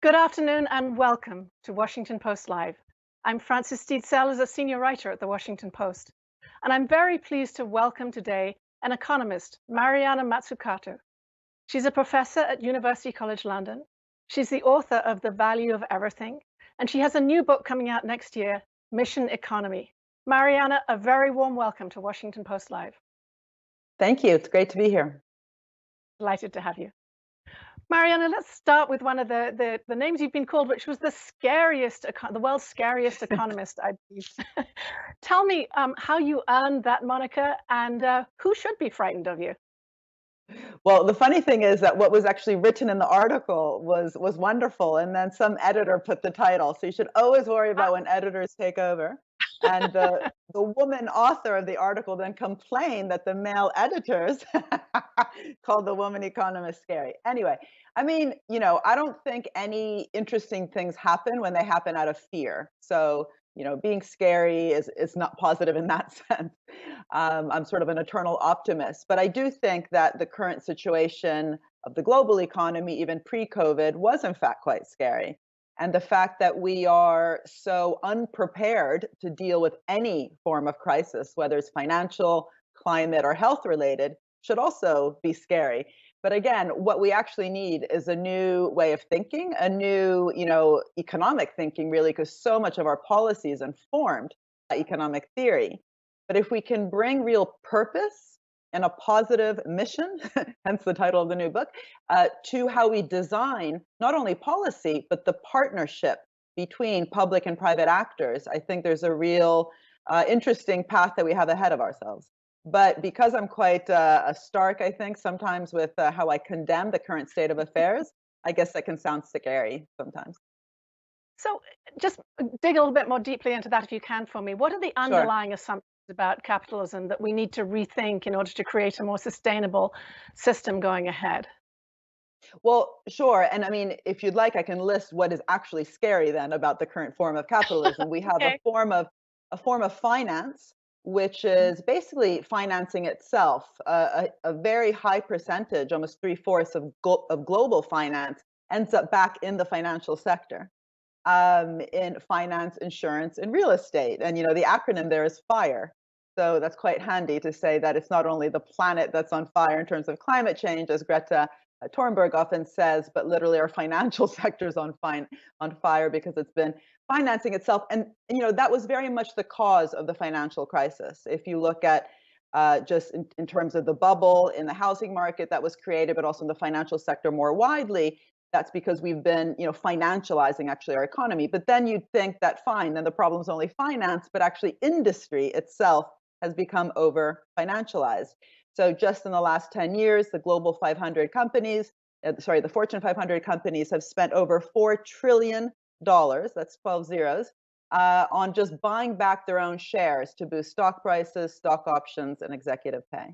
Good afternoon and welcome to Washington Post Live. I'm Frances Steed Sellers, a senior writer at the Washington Post, and I'm very pleased to welcome today an economist, Mariana Mazzucato. She's a professor at University College London. She's the author of The Value of Everything, and she has a new book coming out next year, Mission Economy. Mariana, a very warm welcome to Washington Post Live. Thank you. It's great to be here. Delighted to have you. Mariana, let's start with one of the names you've been called, which was the world's scariest economist, I believe. Tell me how you earned that moniker and who should be frightened of you? Well, the funny thing is that what was actually written in the article was wonderful, and then some editor put the title. So you should always worry Ah, about when editors take over. And the woman author of the article then complained that the male editors called the woman economist scary. Anyway, I mean, I don't think any interesting things happen when they happen out of fear. So, being scary is not positive in that sense. I'm sort of an eternal optimist, but I do think that the current situation of the global economy, even pre-COVID, was in fact quite scary. And the fact that we are so unprepared to deal with any form of crisis, whether it's financial, climate, or health related, should also be scary. But again, what we actually need is a new way of thinking, a new, economic thinking, really, because so much of our policy is informed by economic theory. But if we can bring real purpose and a positive mission, hence the title of the new book, to how we design not only policy, but the partnership between public and private actors, I think there's a real interesting path that we have ahead of ourselves. But because I'm quite a stark, I think, sometimes with how I condemn the current state of affairs, I guess that can sound scary sometimes. So just dig a little bit more deeply into that if you can for me. What are the Sure. underlying assumptions about capitalism that we need to rethink in order to create a more sustainable system going ahead? Well, sure. And I mean, if you'd like, I can list what is actually scary then about the current form of capitalism. We have Okay. a form of finance, which Mhm. is basically financing itself. A very high percentage, almost three-fourths of global finance, ends up back in the financial sector, in finance, insurance, and real estate. And the acronym there is FIRE. So that's quite handy to say that it's not only the planet that's on fire in terms of climate change, as Greta Thunberg often says, but literally our financial sector's on fire because it's been financing itself. And that was very much the cause of the financial crisis. If you look at just in terms of the bubble in the housing market that was created, but also in the financial sector more widely, that's because we've been, financializing actually our economy. But then you'd think that fine, then the problem's only finance, but actually industry itself has become over financialized. So just in the last 10 years, the global 500 companies, the Fortune 500 companies have spent over $4 trillion, that's 12 zeros, on just buying back their own shares to boost stock prices, stock options, and executive pay.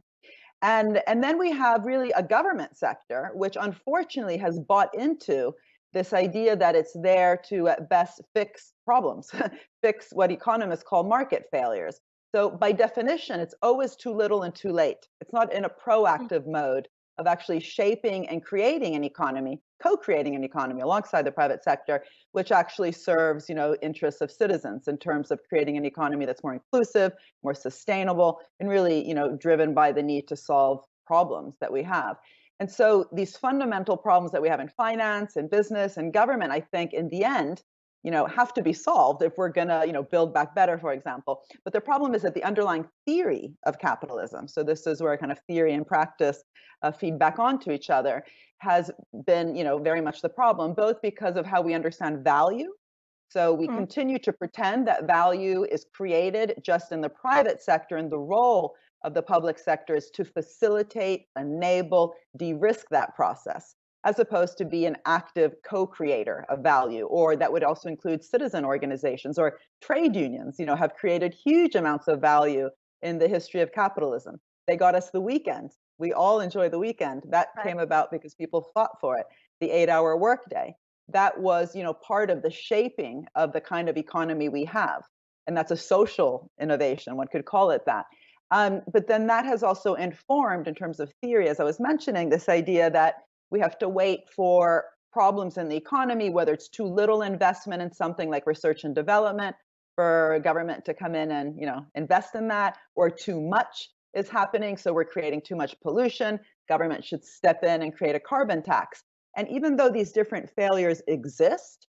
And then we have really a government sector, which unfortunately has bought into this idea that it's there to at best fix problems, fix what economists call market failures. So by definition, it's always too little and too late. It's not in a proactive mode of actually shaping and creating an economy, co-creating an economy alongside the private sector, which actually serves, interests of citizens in terms of creating an economy that's more inclusive, more sustainable, and really, driven by the need to solve problems that we have. And so these fundamental problems that we have in finance and business and government, I think in the end, have to be solved if we're going to, build back better, for example. But the problem is that the underlying theory of capitalism, so this is where kind of theory and practice feed back onto each other, has been, very much the problem, both because of how we understand value. So we Mm. continue to pretend that value is created just in the private sector, and the role of the public sector is to facilitate, enable, de-risk that process, as opposed to be an active co-creator of value. Or that would also include citizen organizations or trade unions, have created huge amounts of value in the history of capitalism. They got us the weekend. We all enjoy the weekend. That Right. came about because people fought for it. The 8-hour workday. That was, part of the shaping of the kind of economy we have. And that's a social innovation, one could call it that. But then that has also informed, in terms of theory, as I was mentioning, this idea that we have to wait for problems in the economy, whether it's too little investment in something like research and development for government to come in and invest in that, or too much is happening, so we're creating too much pollution. Government should step in and create a carbon tax. And even though these different failures exist,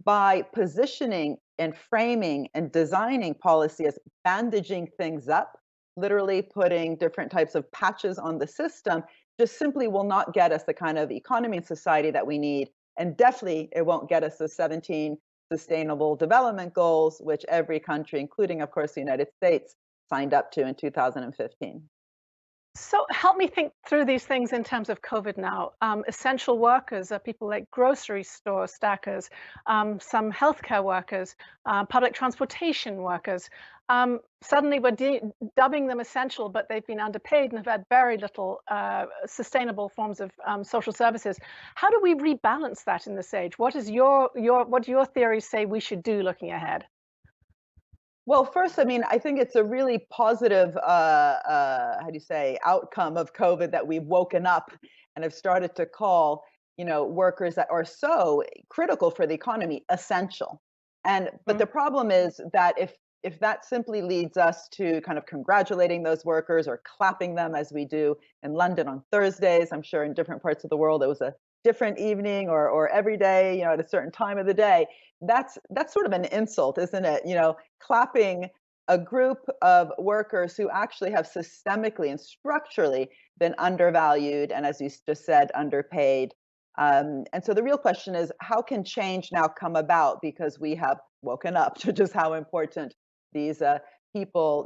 by positioning and framing and designing policy as bandaging things up, literally putting different types of patches on the system, just simply will not get us the kind of economy and society that we need. And definitely it won't get us the 17 sustainable development goals, which every country, including, of course, the United States, signed up to in 2015. So help me think through these things in terms of COVID now. Essential workers are people like grocery store stackers, some healthcare workers, public transportation workers. Suddenly we're dubbing them essential, but they've been underpaid and have had very little sustainable forms of social services. How do we rebalance that in this age? What do your theories say we should do looking ahead? Well, first, I mean, I think it's a really positive, how do you say, outcome of COVID that we've woken up and have started to call, workers that are so critical for the economy essential. But the problem is that if that simply leads us to kind of congratulating those workers or clapping them as we do in London on Thursdays, I'm sure in different parts of the world it was a different evening or every day, at a certain time of the day. That's sort of an insult, isn't it? Clapping a group of workers who actually have systemically and structurally been undervalued and, as you just said, underpaid. And so the real question is, how can change now come about because we have woken up to just how important these people,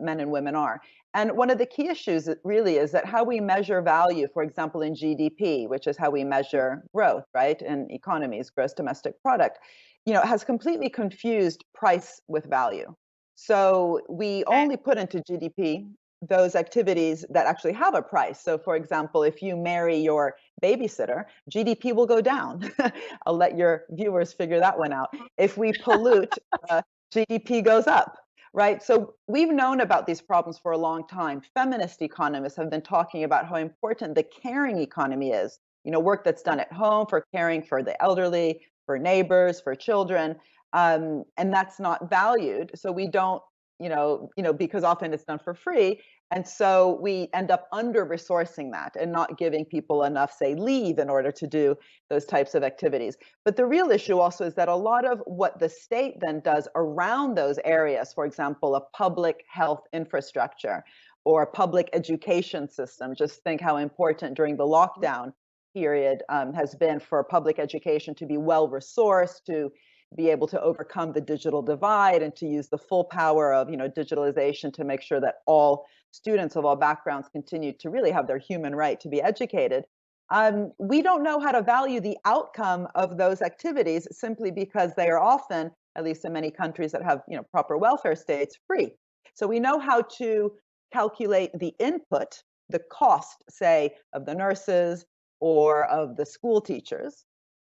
men and women are. And one of the key issues really is that how we measure value, for example, in GDP, which is how we measure growth, right, in economies, gross domestic product, has completely confused price with value. So we only put into GDP those activities that actually have a price. So, for example, if you marry your babysitter, GDP will go down. I'll let your viewers figure that one out. If we pollute, GDP goes up, right? So we've known about these problems for a long time. Feminist economists have been talking about how important the caring economy is, work that's done at home for caring for the elderly, for neighbors, for children, and that's not valued. So we don't, because often it's done for free. And so we end up under-resourcing that and not giving people enough, say, leave in order to do those types of activities. But the real issue also is that a lot of what the state then does around those areas, for example, a public health infrastructure or a public education system, just think how important during the lockdown period has been for public education to be well-resourced, to be able to overcome the digital divide and to use the full power of digitalization to make sure that all students of all backgrounds continue to really have their human right to be educated. We don't know how to value the outcome of those activities simply because they are often, at least in many countries that have proper welfare states, free. So we know how to calculate the input, the cost, say, of the nurses or of the school teachers.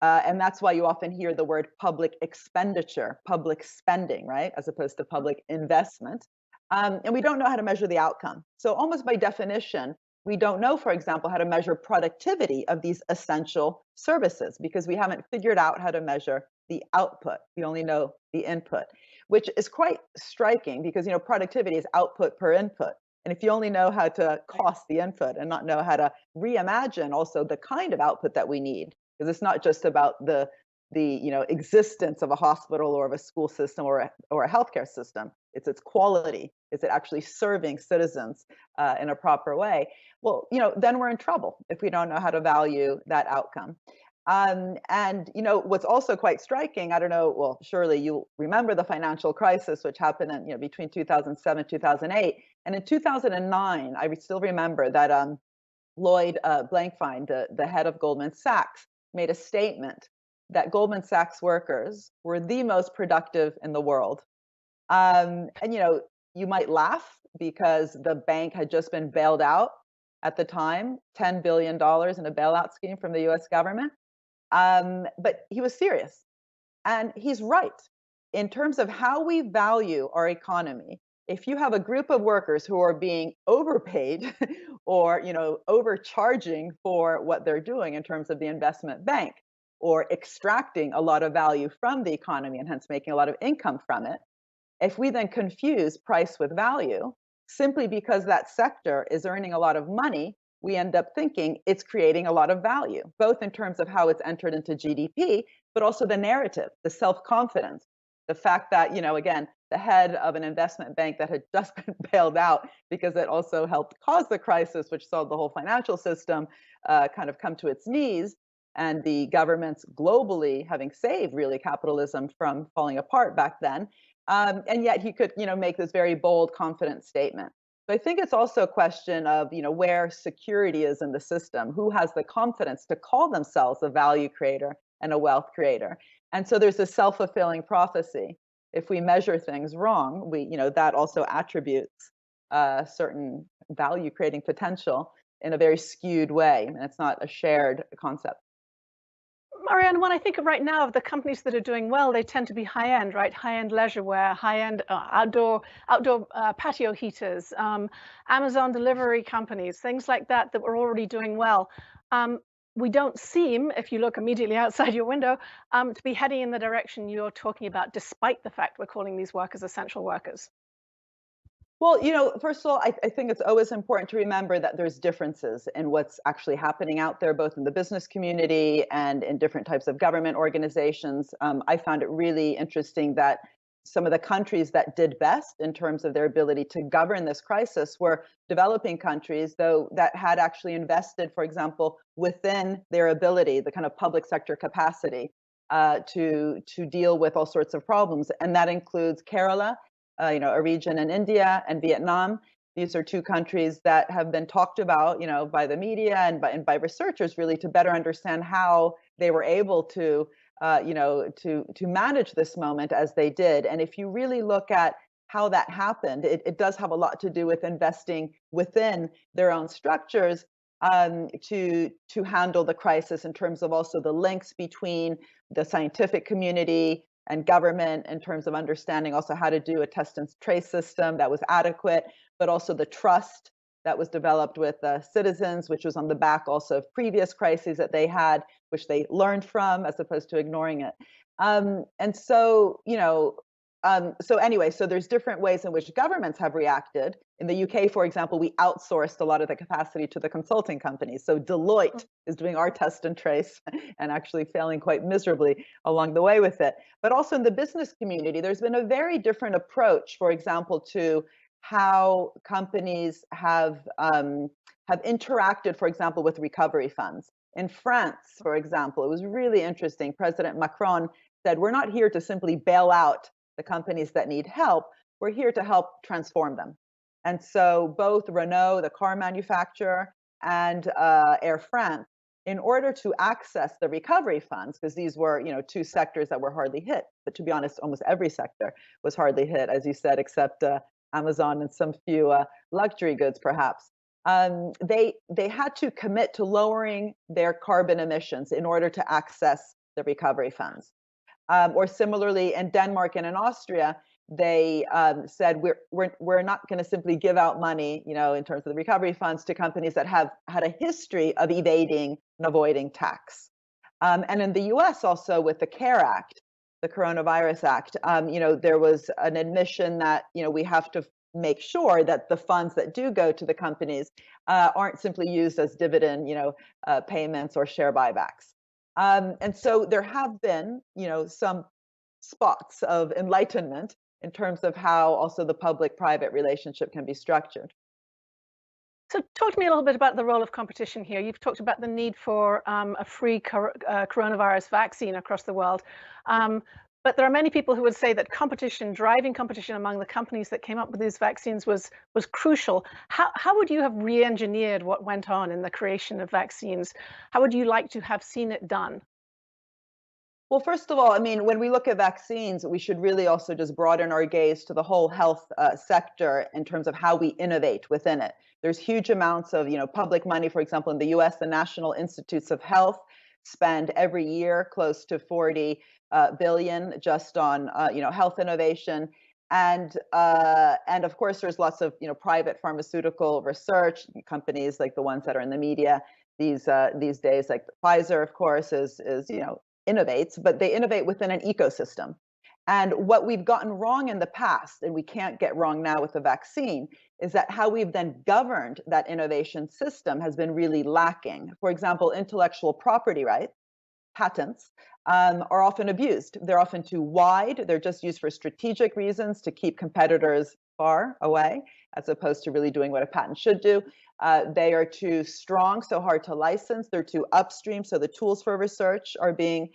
And that's why you often hear the word public expenditure, public spending, right, as opposed to public investment. And we don't know how to measure the outcome. So almost by definition, we don't know, for example, how to measure productivity of these essential services because we haven't figured out how to measure the output. We only know the input, which is quite striking because, productivity is output per input. And if you only know how to cost the input and not know how to reimagine also the kind of output that we need, because it's not just about the existence of a hospital or of a school system or a healthcare system. It's its quality. Is it actually serving citizens in a proper way? Well, then we're in trouble if we don't know how to value that outcome. And what's also quite striking, I don't know, well, surely you remember the financial crisis, which happened in, between 2007 2008. And in 2009, I still remember that Lloyd Blankfein, the head of Goldman Sachs, made a statement that Goldman Sachs workers were the most productive in the world. And you might laugh because the bank had just been bailed out at the time, $10 billion in a bailout scheme from the US government. But he was serious. And he's right. In terms of how we value our economy, if you have a group of workers who are being overpaid or overcharging for what they're doing in terms of the investment bank, or extracting a lot of value from the economy and hence making a lot of income from it, if we then confuse price with value, simply because that sector is earning a lot of money, we end up thinking it's creating a lot of value, both in terms of how it's entered into GDP, but also the narrative, the self-confidence, the fact that, again, the head of an investment bank that had just been bailed out because it also helped cause the crisis, which saw the whole financial system kind of come to its knees, and the governments globally having saved really capitalism from falling apart back then. And yet he could, make this very bold, confident statement. So I think it's also a question of, where security is in the system, who has the confidence to call themselves a value creator and a wealth creator. And so there's a self-fulfilling prophecy. If we measure things wrong, that also attributes certain value creating potential in a very skewed way. And it's not a shared concept. Mariana, when I think of right now of the companies that are doing well, they tend to be high-end, right? High-end leisure wear, high-end outdoor patio heaters, Amazon delivery companies, things like that that were already doing well. We don't seem, if you look immediately outside your window, to be heading in the direction you're talking about, despite the fact we're calling these workers essential workers. Well, first of all, I think it's always important to remember that there's differences in what's actually happening out there, both in the business community and in different types of government organizations. I found it really interesting that some of the countries that did best in terms of their ability to govern this crisis were developing countries, though, that had actually invested, for example, within their ability, the kind of public sector capacity to deal with all sorts of problems. And that includes Kerala, a region in India, and Vietnam. These are two countries that have been talked about, by the media and by researchers, really, to better understand how they were able to, to manage this moment as they did. And if you really look at how that happened, it does have a lot to do with investing within their own structures to handle the crisis, in terms of also the links between the scientific community and government, in terms of understanding also how to do a test and trace system that was adequate, but also the trust that was developed with citizens, which was on the back also of previous crises that they had, which they learned from as opposed to ignoring it. And so, so anyway, so there's different ways in which governments have reacted. In the UK, for example, we outsourced a lot of the capacity to the consulting companies. So Deloitte is doing our test and trace and actually failing quite miserably along the way with it. But also in the business community, there's been a very different approach, for example, to how companies have interacted, for example, with recovery funds. In France, for example, it was really interesting. President Macron said, we're not here to simply bail out the companies that need help. We're here to help transform them. And so both Renault, the car manufacturer, and Air France, in order to access the recovery funds, because these were, two sectors that were hardly hit, but to be honest, almost every sector was hardly hit, as you said, except Amazon and some few luxury goods, perhaps. They had to commit to lowering their carbon emissions in order to access the recovery funds. Or similarly, in Denmark and in Austria, they said we're not going to simply give out money, in terms of the recovery funds, to companies that have had a history of evading and avoiding tax. And in the U.S. also, with the CARE Act, the Coronavirus Act, there was an admission that we have to make sure that the funds that do go to the companies aren't simply used as dividend, payments or share buybacks. And so there have been, some spots of enlightenment in terms of how also the public-private relationship can be structured. So talk to me a little bit about the role of competition here. You've talked about the need for a free coronavirus vaccine across the world. But there are many people who would say that competition, driving competition among the companies that came up with these vaccines was crucial. How would you have re-engineered what went on in the creation of vaccines? How would you like to have seen it done? Well, first of all, when we look at vaccines, we should really also just broaden our gaze to the whole health sector in terms of how we innovate within it. There's huge amounts of, public money. For example, in the U.S., the National Institutes of Health spend every year close to 40 billion just on, health innovation. And of course, there's lots of, private pharmaceutical research companies like the ones that are in the media these days, like Pfizer, of course, is innovates, but they innovate within an ecosystem. And what we've gotten wrong in the past, and we can't get wrong now with the vaccine, is that how we've then governed that innovation system has been really lacking. For example, intellectual property rights, patents, are often abused. They're often too wide. They're just used for strategic reasons to keep competitors far away, as opposed to really doing what a patent should do. They are too strong, so hard to license. They're too upstream, so the tools for research are being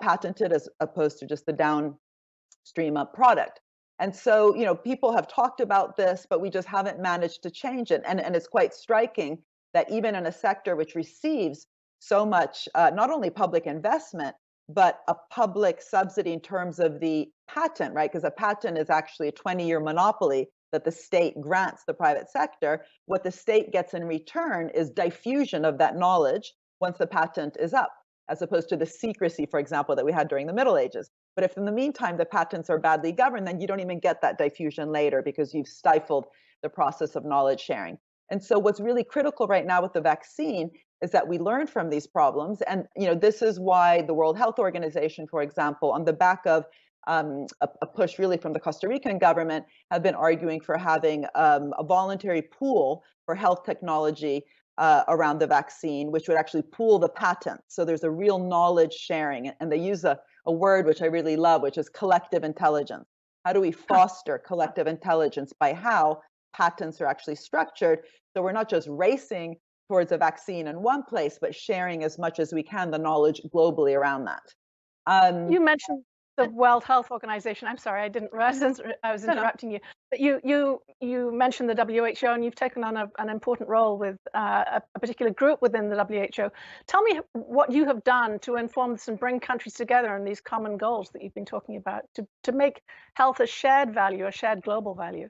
patented as opposed to just the downstream up product. And so, people have talked about this, but we just haven't managed to change it. And it's quite striking that even in a sector which receives so much, not only public investment, but a public subsidy in terms of the patent, right? Because a patent is actually a 20-year monopoly that the state grants the private sector. What the state gets in return is diffusion of that knowledge once the patent is up, as opposed to the secrecy, for example, that we had during the Middle Ages. But if in the meantime the patents are badly governed, then you don't even get that diffusion later because you've stifled the process of knowledge sharing. And so what's really critical right now with the vaccine is that we learn from these problems. And this is why the World Health Organization, for example, on the back of a push really from the Costa Rican government, have been arguing for having a voluntary pool for health technology around the vaccine, which would actually pool the patents. So there's a real knowledge sharing. And they use a word which I really love, which is collective intelligence. How do we foster collective intelligence by how patents are actually structured? So we're not just racing towards a vaccine in one place, but sharing as much as we can the knowledge globally around that. You mentioned the World Health Organization. I'm sorry, I didn't realize I was interrupting you. But you mentioned the WHO, and you've taken on an important role with a particular group within the WHO. Tell me what you have done to inform this and bring countries together in these common goals that you've been talking about to make health a shared value, a shared global value.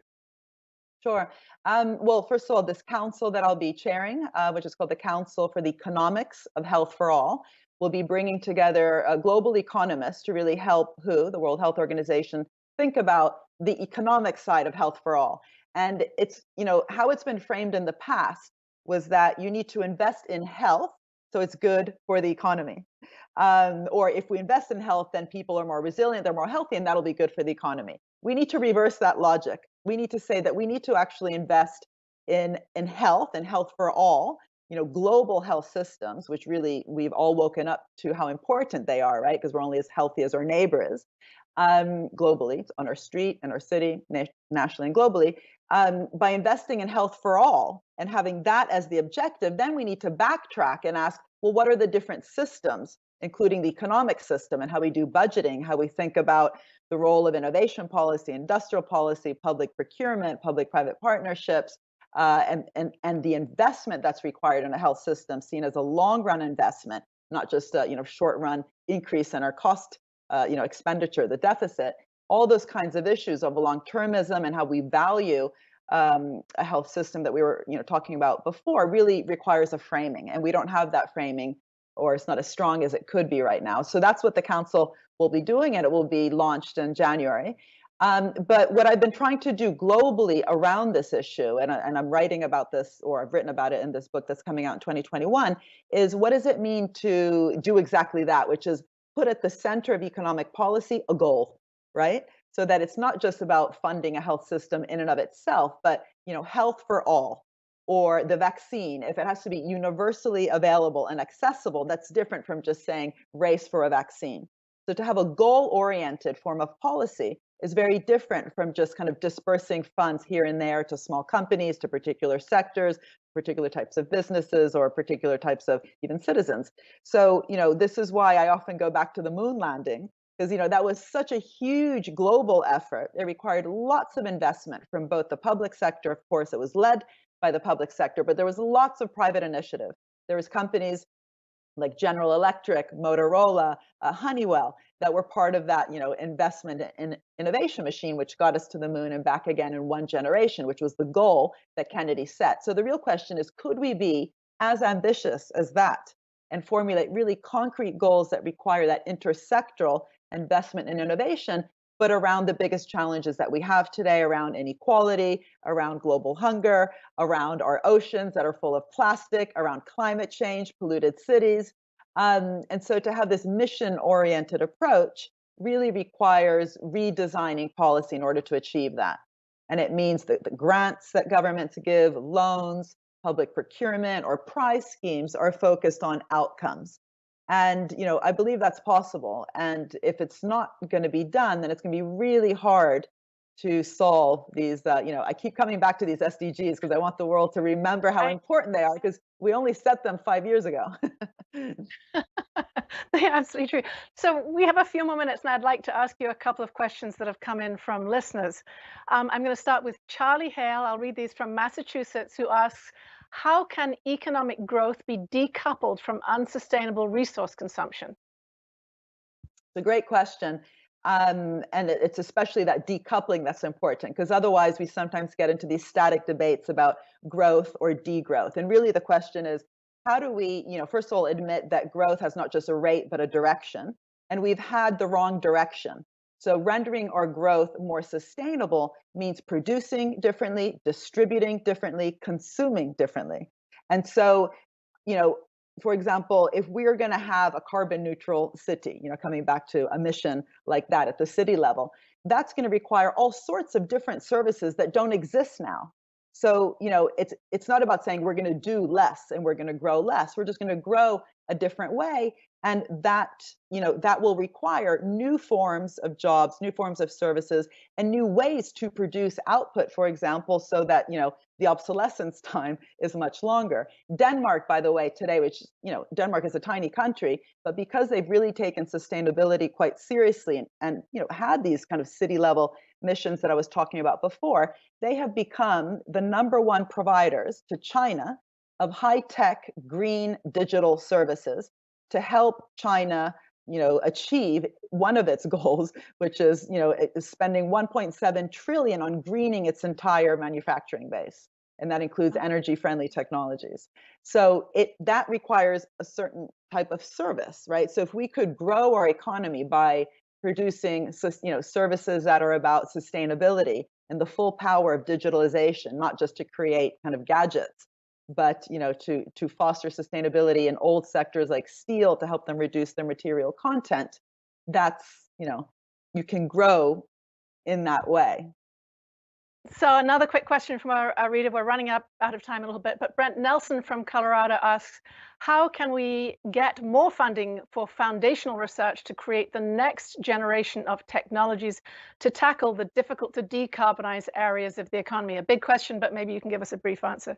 Sure. Well, first of all, this council that I'll be chairing, which is called the Council for the Economics of Health for All, will be bringing together global economists to really help the World Health Organization, think about the economic side of health for all. And it's, how it's been framed in the past was that you need to invest in health, so it's good for the economy. Or if we invest in health, then people are more resilient, they're more healthy, and that'll be good for the economy. We need to reverse that logic. We need to say that we need to actually invest in health and health for all, global health systems, which really we've all woken up to how important they are, right? Because we're only as healthy as our neighbor is, globally, on our street, in our city, nationally and globally. By investing in health for all and having that as the objective, then we need to backtrack and ask, well, what are the different systems, including the economic system and how we do budgeting, how we think about the role of innovation policy, industrial policy, public procurement, public-private partnerships, and the investment that's required in a health system seen as a long-run investment, not just a short-run increase in our cost expenditure, the deficit. All those kinds of issues of long-termism and how we value a health system that we were talking about before really requires a framing, and we don't have that framing, or it's not as strong as it could be right now. So that's what the council will be doing, and it will be launched in January. But what I've been trying to do globally around this issue, and I'm writing about this, or I've written about it in this book that's coming out in 2021, is what does it mean to do exactly that, which is put at the center of economic policy a goal, right? So that it's not just about funding a health system in and of itself, but health for all, or the vaccine, if it has to be universally available and accessible, that's different from just saying race for a vaccine. So to have a goal-oriented form of policy is very different from just kind of dispersing funds here and there to small companies, to particular sectors, particular types of businesses, or particular types of even citizens. So, this is why I often go back to the moon landing, because, that was such a huge global effort. It required lots of investment from both the public sector, of course, it was led by the public sector, but there was lots of private initiative. There was companies like General Electric, Motorola, Honeywell, that were part of that, investment in innovation machine, which got us to the moon and back again in one generation, which was the goal that Kennedy set. So the real question is, could we be as ambitious as that and formulate really concrete goals that require that intersectoral investment in innovation, but around the biggest challenges that we have today, around inequality, around global hunger, around our oceans that are full of plastic, around climate change, polluted cities, And so to have this mission-oriented approach really requires redesigning policy in order to achieve that. And it means that the grants that governments give, loans, public procurement, or prize schemes are focused on outcomes. And I believe that's possible. And if it's not going to be done, then it's going to be really hard to solve these. I keep coming back to these SDGs because I want the world to remember how important they are, because we only set them 5 years ago. They're absolutely true. So we have a few more minutes, and I'd like to ask you a couple of questions that have come in from listeners. I'm going to start with Charlie Hale. I'll read these from Massachusetts, who asks, how can economic growth be decoupled from unsustainable resource consumption? It's a great question. And it's especially that decoupling that's important, because otherwise we sometimes get into these static debates about growth or degrowth. And really the question is, how do we, first of all, admit that growth has not just a rate, but a direction? And we've had the wrong direction. So rendering our growth more sustainable means producing differently, distributing differently, consuming differently. And so, for example, if we're going to have a carbon neutral city, coming back to a mission like that at the city level, that's going to require all sorts of different services that don't exist now. So, it's not about saying we're going to do less and we're going to grow less. We're just going to grow a different way. And that will require new forms of jobs, new forms of services, and new ways to produce output, for example, so that, the obsolescence time is much longer. Denmark, by the way, today, which, Denmark is a tiny country, but because they've really taken sustainability quite seriously and had these kind of city level missions that I was talking about before, they have become the #1 providers to China of high-tech green digital services to help China, achieve one of its goals, which is, spending 1.7 trillion on greening its entire manufacturing base. And that includes energy-friendly technologies. So that requires a certain type of service, right? So if we could grow our economy by producing, services that are about sustainability and the full power of digitalization, not just to create kind of gadgets, but to foster sustainability in old sectors like steel to help them reduce their material content, that's, you can grow in that way. So another quick question from our reader. We're running out of time a little bit, but Brent Nelson from Colorado asks, how can we get more funding for foundational research to create the next generation of technologies to tackle the difficult to decarbonize areas of the economy? A big question, but maybe you can give us a brief answer.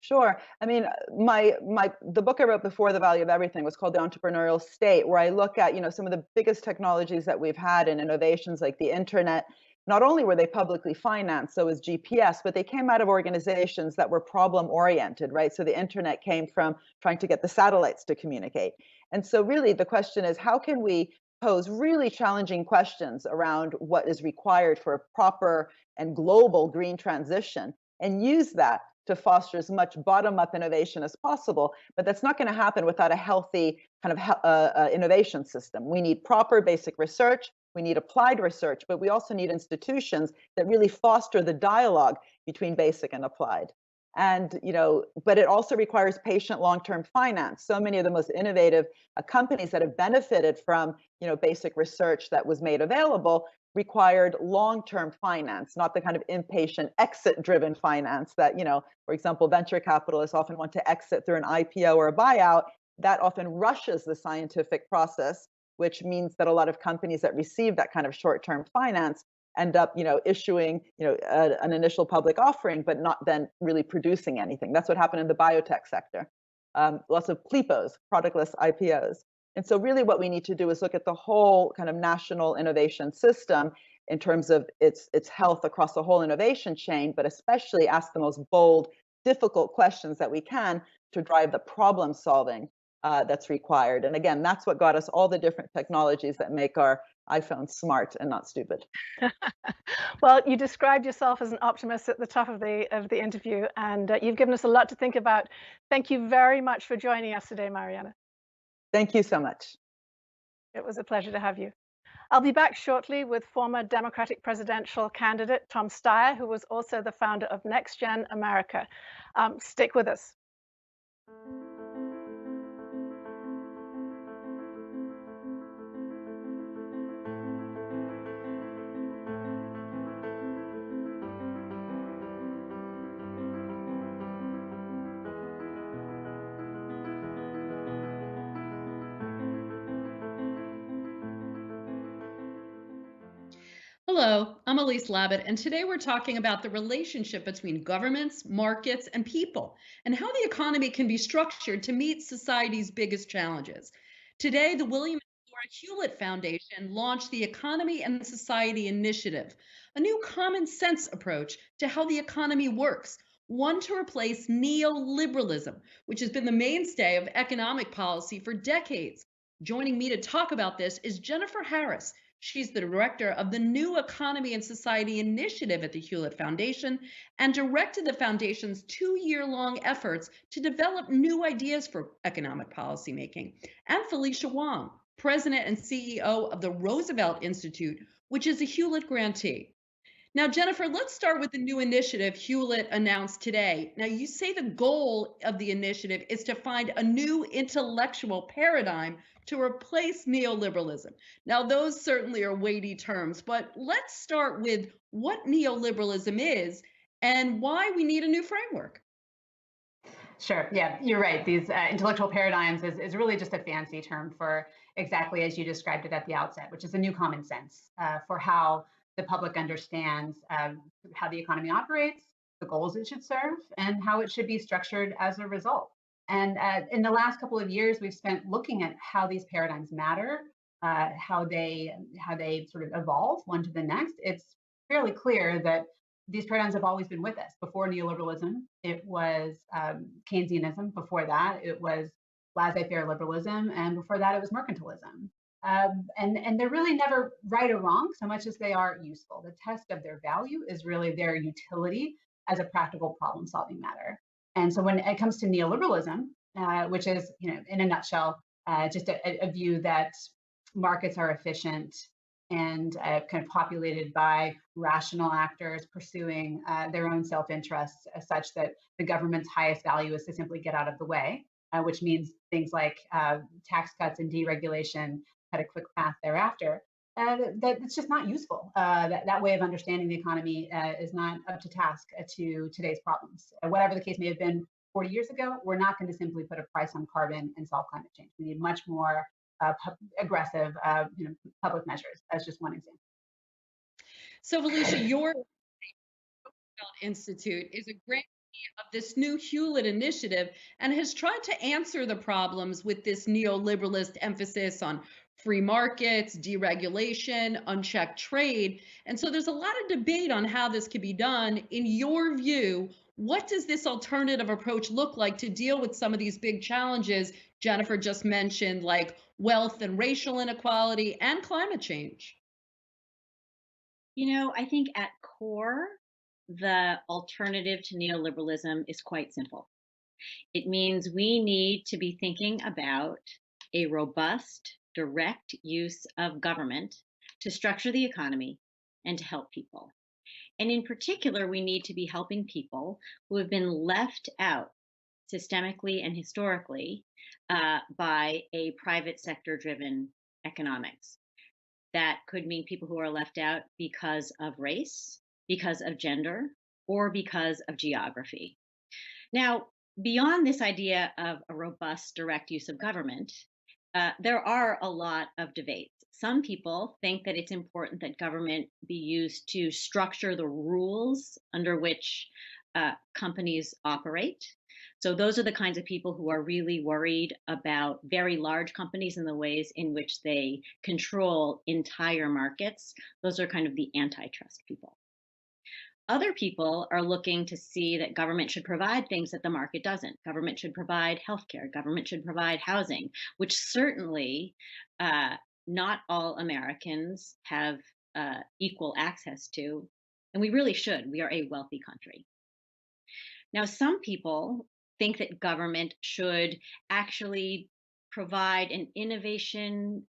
Sure. I mean, the book I wrote before The Value of Everything was called The Entrepreneurial State, where I look at, some of the biggest technologies that we've had in innovations like the internet. Not only were they publicly financed, so was GPS, but they came out of organizations that were problem oriented, right? So the internet came from trying to get the satellites to communicate. And so really the question is, how can we pose really challenging questions around what is required for a proper and global green transition and use that to foster as much bottom-up innovation as possible, but that's not going to happen without a healthy kind of innovation system. We need proper basic research, we need applied research, but we also need institutions that really foster the dialogue between basic and applied. And but it also requires patient long-term finance. So many of the most innovative companies that have benefited from basic research that was made available required long-term finance, not the kind of impatient exit-driven finance that, for example, venture capitalists often want to exit through an IPO or a buyout. That often rushes the scientific process, which means that a lot of companies that receive that kind of short-term finance end up, issuing, an initial public offering, but not then really producing anything. That's what happened in the biotech sector. Lots of PLIPOs, productless IPOs. And so really what we need to do is look at the whole kind of national innovation system in terms of its health across the whole innovation chain, but especially ask the most bold, difficult questions that we can to drive the problem solving that's required. And again, that's what got us all the different technologies that make our iPhone smart and not stupid. Well, you described yourself as an optimist at the top of the interview, and you've given us a lot to think about. Thank you very much for joining us today, Mariana. Thank you so much. It was a pleasure to have you. I'll be back shortly with former Democratic presidential candidate Tom Steyer, who was also the founder of NextGen America. Stick with us. Hello, I'm Elise Labott, and today we're talking about the relationship between governments, markets, and people, and how the economy can be structured to meet society's biggest challenges. Today, the William and Laura Hewlett Foundation launched the Economy and Society Initiative, a new common sense approach to how the economy works, one to replace neoliberalism, which has been the mainstay of economic policy for decades. Joining me to talk about this is Jennifer Harris. She's the director of the New Economy and Society Initiative at the Hewlett Foundation and directed the foundation's 2 year long efforts to develop new ideas for economic policymaking. And Felicia Wong, president and CEO of the Roosevelt Institute, which is a Hewlett grantee. Now, Jennifer, let's start with the new initiative Hewlett announced today. Now, you say the goal of the initiative is to find a new intellectual paradigm to replace neoliberalism. Now, those certainly are weighty terms, but let's start with what neoliberalism is and why we need a new framework. Sure. Yeah, you're right. These intellectual paradigms is really just a fancy term for exactly as you described it at the outset, which is a new common sense for how the public understands how the economy operates, the goals it should serve, and how it should be structured as a result. And in the last couple of years, we've spent looking at how these paradigms matter, how they sort of evolve one to the next. It's fairly clear that these paradigms have always been with us. Before neoliberalism, it was Keynesianism. Before that, it was laissez-faire liberalism, and before that, it was mercantilism. And they're really never right or wrong, so much as they are useful. The test of their value is really their utility as a practical problem-solving matter. And so when it comes to neoliberalism, which is, in a nutshell, just a view that markets are efficient and kind of populated by rational actors pursuing their own self-interests, such that the government's highest value is to simply get out of the way, which means things like tax cuts and deregulation had a quick path thereafter. That it's just not useful. That way of understanding the economy is not up to task to today's problems. Whatever the case may have been 40 years ago, we're not going to simply put a price on carbon and solve climate change. We need much more aggressive public measures. That's just one example. So, Felicia, your Institute is a grantee of this new Hewlett initiative and has tried to answer the problems with this neoliberalist emphasis on free markets, deregulation, unchecked trade. And so there's a lot of debate on how this could be done. In your view, what does this alternative approach look like to deal with some of these big challenges Jennifer just mentioned, like wealth and racial inequality and climate change? I think at core, the alternative to neoliberalism is quite simple. It means we need to be thinking about a robust, direct use of government to structure the economy and to help people. And in particular, we need to be helping people who have been left out systemically and historically by a private sector driven economics. That could mean people who are left out because of race, because of gender, or because of geography. Now, beyond this idea of a robust direct use of government, there are a lot of debates. Some people think that it's important that government be used to structure the rules under which companies operate. So those are the kinds of people who are really worried about very large companies and the ways in which they control entire markets. Those are kind of the antitrust people. Other people are looking to see that government should provide things that the market doesn't. Government should provide healthcare. Government should provide housing, which certainly not all Americans have equal access to. And we really should. We are a wealthy country. Now, some people think that government should actually provide an innovation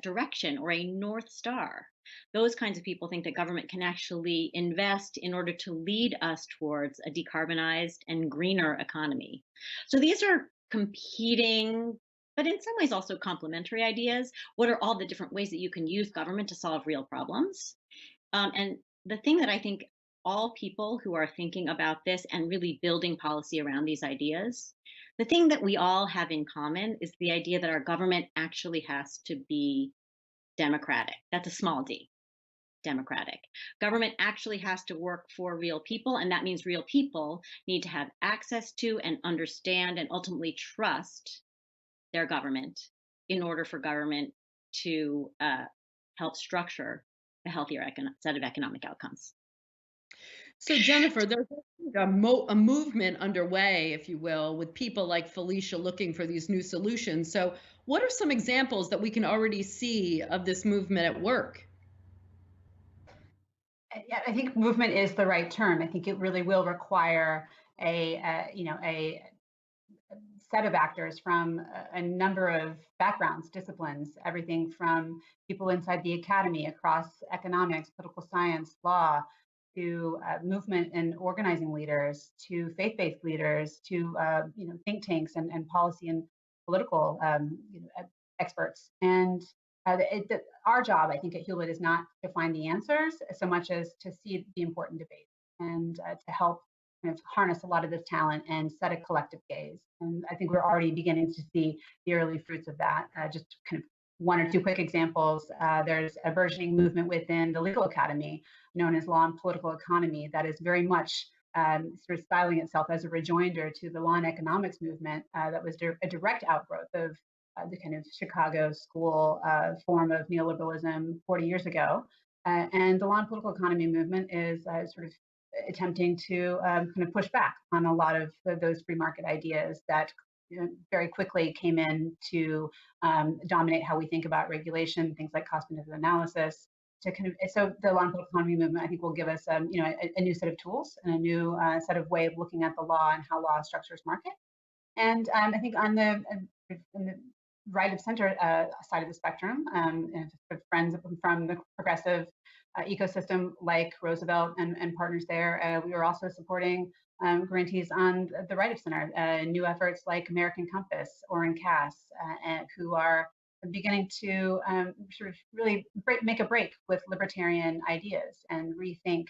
direction or a North Star. Those kinds of people think that government can actually invest in order to lead us towards a decarbonized and greener economy. So these are competing, but in some ways also complementary ideas. What are all the different ways that you can use government to solve real problems? And the thing that I think all people who are thinking about this and really building policy around these ideas, the thing that we all have in common is the idea that our government actually has to be democratic. That's a small d. democratic. Government actually has to work for real people, and that means real people need to have access to and understand and ultimately trust their government in order for government to help structure a healthier set of economic outcomes. So Jennifer, there's a movement underway, if you will, with people like Felicia looking for these new solutions. So what are some examples that we can already see of this movement at work? Yeah, I think movement is the right term. I think it really will require a set of actors from a number of backgrounds, disciplines, everything from people inside the academy across economics, political science, law, to movement and organizing leaders, to faith-based leaders, to think tanks and policy and political experts. And our job, I think, at Hewlett is not to find the answers so much as to see the important debate and to help kind of harness a lot of this talent and set a collective gaze. And I think we're already beginning to see the early fruits of that. Just kind of one or two quick examples. There's a burgeoning movement within the legal academy known as law and political economy that is very much sort of styling itself as a rejoinder to the law and economics movement that was a direct outgrowth of the kind of Chicago school form of neoliberalism 40 years ago. And the law and political economy movement is sort of attempting to kind of push back on a lot of those free market ideas that very quickly came in to dominate how we think about regulation, things like cost-benefit analysis. So the law and political economy movement, I think, will give us a new set of tools and a new set of way of looking at the law and how law structures market. And I think on the right of center side of the spectrum, friends from the progressive ecosystem like Roosevelt and partners there, we are also supporting grantees on the right of center, new efforts like American Compass or CAS, who are beginning to sort of really make a break with libertarian ideas and rethink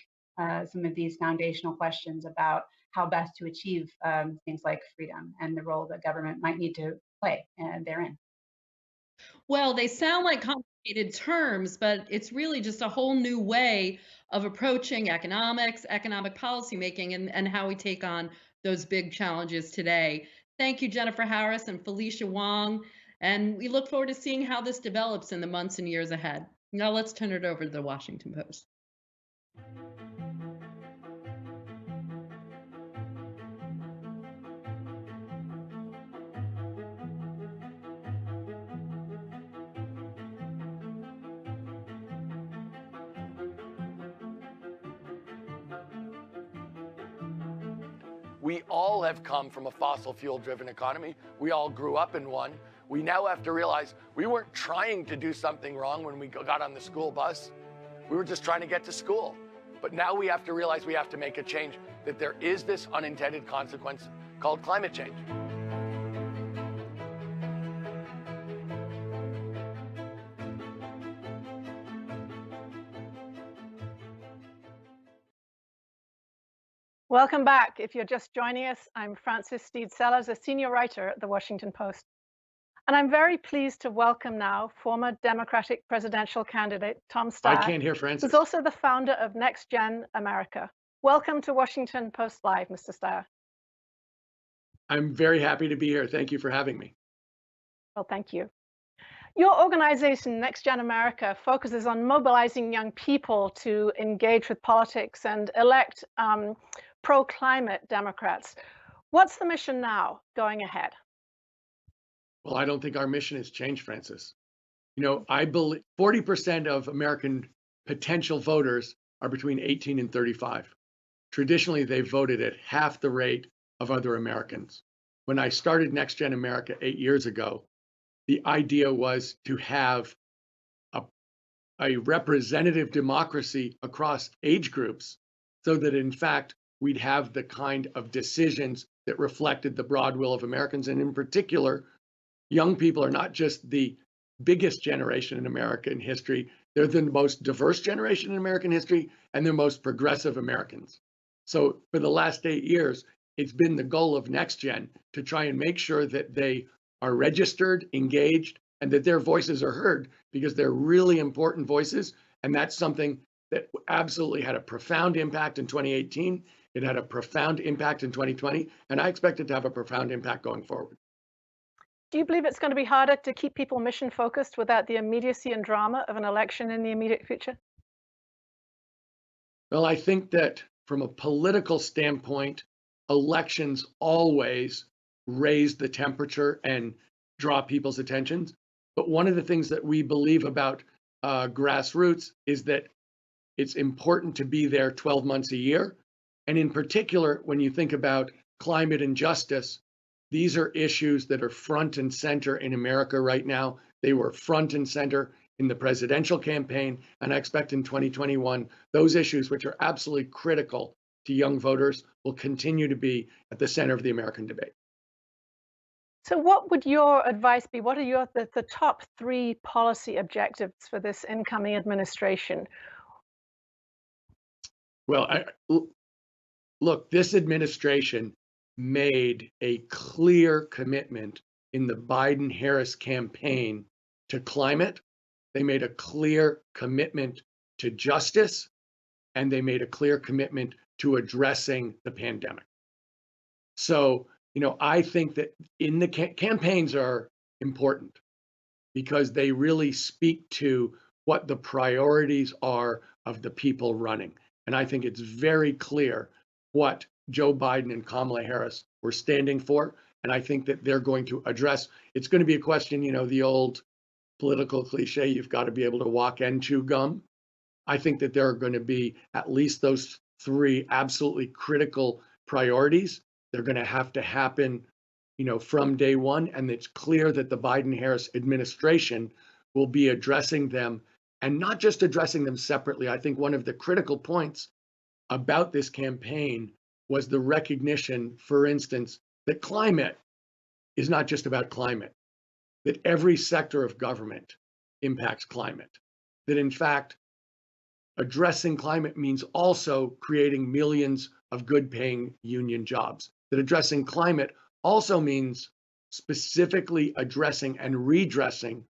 some of these foundational questions about how best to achieve things like freedom and the role that government might need to play therein. Well, they sound like complicated terms, but it's really just a whole new way of approaching economics, economic policymaking, and how we take on those big challenges today. Thank you, Jennifer Harris and Felicia Wong. And we look forward to seeing how this develops in the months and years ahead. Now let's turn it over to the Washington Post. We all have come from a fossil fuel driven economy. We all grew up in one. We now have to realize we weren't trying to do something wrong when we got on the school bus. We were just trying to get to school. But now we have to realize we have to make a change, that there is this unintended consequence called climate change. Welcome back. If you're just joining us, I'm Frances Steed Sellers, a senior writer at the Washington Post. And I'm very pleased to welcome now former Democratic presidential candidate Tom Steyer. I can't hear Frances. Who's also the founder of Next Gen America. Welcome to Washington Post Live, Mr. Steyer. I'm very happy to be here. Thank you for having me. Well, thank you. Your organization, Next Gen America, focuses on mobilizing young people to engage with politics and elect pro-climate Democrats. What's the mission now going ahead? Well, I don't think our mission has changed, Frances. You know, I believe 40% of American potential voters are between 18 and 35. Traditionally, they've voted at half the rate of other Americans. When I started Next Gen America 8 years ago, the idea was to have a representative democracy across age groups so that, in fact, we'd have the kind of decisions that reflected the broad will of Americans. And in particular, young people are not just the biggest generation in American history, they're the most diverse generation in American history, and they're most progressive Americans. So for the last 8 years, it's been the goal of Next Gen to try and make sure that they are registered, engaged, and that their voices are heard, because they're really important voices. And that's something that absolutely had a profound impact in 2018. It had a profound impact in 2020, and I expect it to have a profound impact going forward. Do you believe it's going to be harder to keep people mission focused without the immediacy and drama of an election in the immediate future? Well, I think that from a political standpoint, elections always raise the temperature and draw people's attentions. But one of the things that we believe about grassroots is that it's important to be there 12 months a year. And in particular, when you think about climate and justice, these are issues that are front and center in America right now. They were front and center in the presidential campaign, and I expect in 2021, those issues, which are absolutely critical to young voters, will continue to be at the center of the American debate. So what would your advice be? What are the top 3 policy objectives for this incoming administration? Well, look, this administration made a clear commitment in the Biden-Harris campaign to climate. They made a clear commitment to justice, and they made a clear commitment to addressing the pandemic. So, I think that in the campaigns are important because they really speak to what the priorities are of the people running. And I think it's very clear what Joe Biden and Kamala Harris were standing for. And I think that they're going to address, it's going to be a question, the old political cliche, you've got to be able to walk and chew gum. I think that there are going to be at least those 3 absolutely critical priorities. They're going to have to happen, from day one. And it's clear that the Biden-Harris administration will be addressing them, and not just addressing them separately. I think one of the critical points about this campaign was the recognition, for instance, that climate is not just about climate, that every sector of government impacts climate, that in fact, addressing climate means also creating millions of good paying union jobs, that addressing climate also means specifically addressing and redressing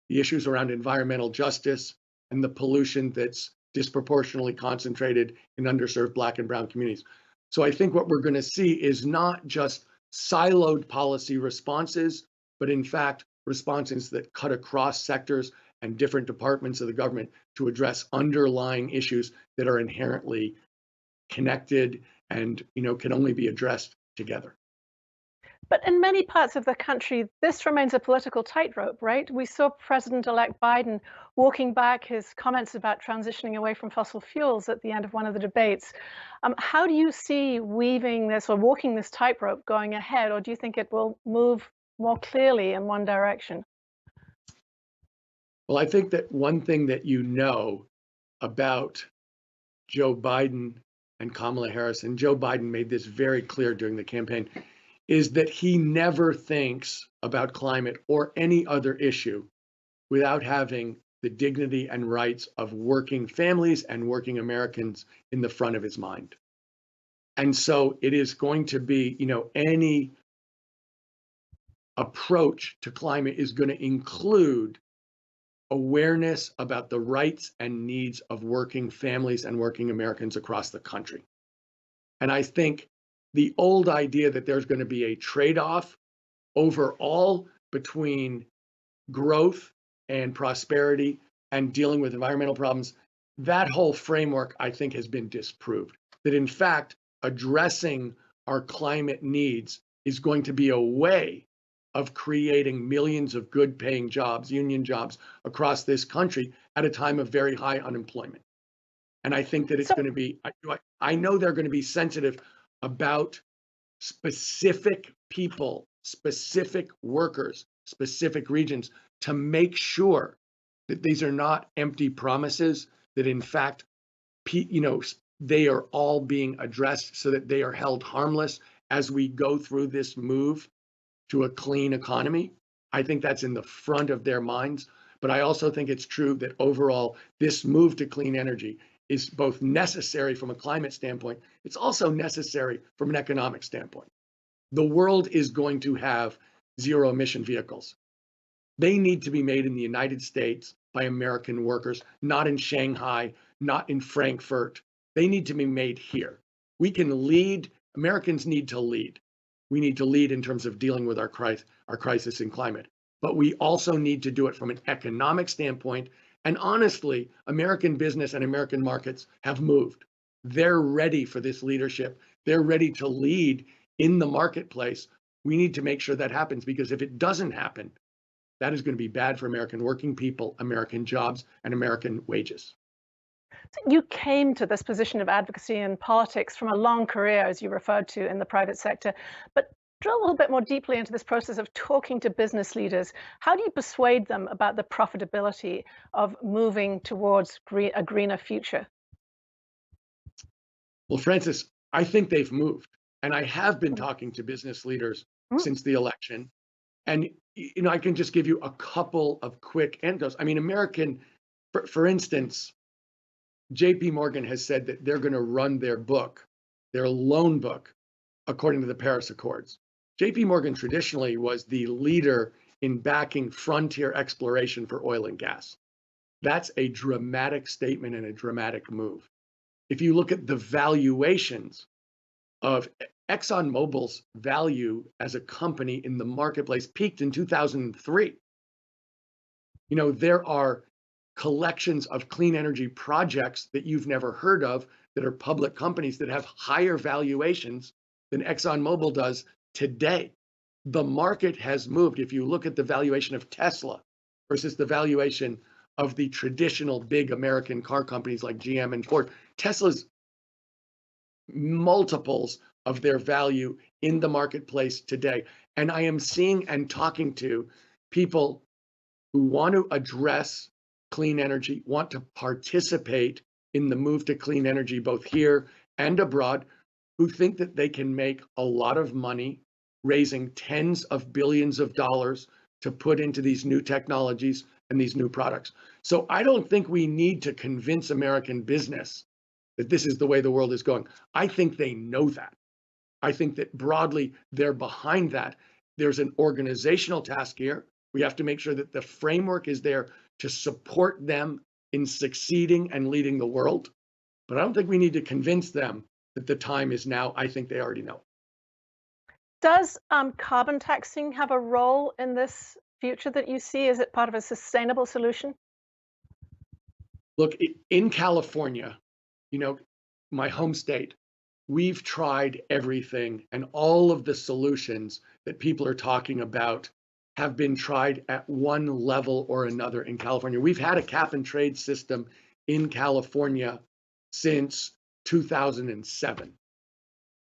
the issues around environmental justice and the pollution that's disproportionately concentrated in underserved Black and Brown communities. So I think what we're going to see is not just siloed policy responses, but in fact, responses that cut across sectors and different departments of the government to address underlying issues that are inherently connected and, can only be addressed together. But in many parts of the country, this remains a political tightrope, right? We saw President-elect Biden walking back his comments about transitioning away from fossil fuels at the end of one of the debates. How do you see weaving this or walking this tightrope going ahead, or do you think it will move more clearly in one direction? Well, I think that one thing that about Joe Biden and Kamala Harris, and Joe Biden made this very clear during the campaign, is that he never thinks about climate or any other issue without having the dignity and rights of working families and working Americans in the front of his mind. And so it is going to be, any approach to climate is going to include awareness about the rights and needs of working families and working Americans across the country. And I think the old idea that there's going to be a trade-off overall between growth and prosperity and dealing with environmental problems, that whole framework, I think, has been disproved. That in fact, addressing our climate needs is going to be a way of creating millions of good paying jobs, union jobs across this country at a time of very high unemployment. And I think that it's going to be, I know they're going to be sensitive about specific people, specific workers, specific regions to make sure that these are not empty promises, that in fact, they are all being addressed so that they are held harmless as we go through this move to a clean economy. I think that's in the front of their minds. But I also think it's true that overall, this move to clean energy is both necessary from a climate standpoint. It's also necessary from an economic standpoint. The world is going to have zero emission vehicles. They need to be made in the United States by American workers, not in Shanghai, not in Frankfurt. They need to be made here. We can lead. Americans need to lead. We need to lead in terms of dealing with our crisis in climate. But we also need to do it from an economic standpoint. And honestly, American business and American markets have moved. They're ready for this leadership. They're ready to lead in the marketplace. We need to make sure that happens, because if it doesn't happen, that is going to be bad for American working people, American jobs, and American wages. You came to this position of advocacy in politics from a long career, as you referred to, in the private sector. But drill a little bit more deeply into this process of talking to business leaders. How do you persuade them about the profitability of moving towards a greener future? Well, Francis, I think they've moved. And I have been talking to business leaders since the election. And I can just give you a couple of quick anecdotes. I mean, for instance, JP Morgan has said that they're going to run their loan book, according to the Paris Accords. JP Morgan traditionally was the leader in backing frontier exploration for oil and gas. That's a dramatic statement and a dramatic move. If you look at the valuations of ExxonMobil's value as a company in the marketplace, peaked in 2003. There are collections of clean energy projects that you've never heard of that are public companies that have higher valuations than ExxonMobil does today. The market has moved. If you look at the valuation of Tesla versus the valuation of the traditional big American car companies like GM and Ford, Tesla's multiples of their value in the marketplace today. And I am seeing and talking to people who want to address clean energy, want to participate in the move to clean energy, both here and abroad, who think that they can make a lot of money raising tens of billions of dollars to put into these new technologies and these new products. So I don't think we need to convince American business that this is the way the world is going. I think they know that. I think that broadly they're behind that. There's an organizational task here. We have to make sure that the framework is there to support them in succeeding and leading the world. But I don't think we need to convince them that the time is now. I think they already know. Does carbon taxing have a role in this future that you see? Is it part of a sustainable solution? Look, in California, my home state, we've tried everything, and all of the solutions that people are talking about have been tried at one level or another in California. We've had a cap and trade system in California since 2007.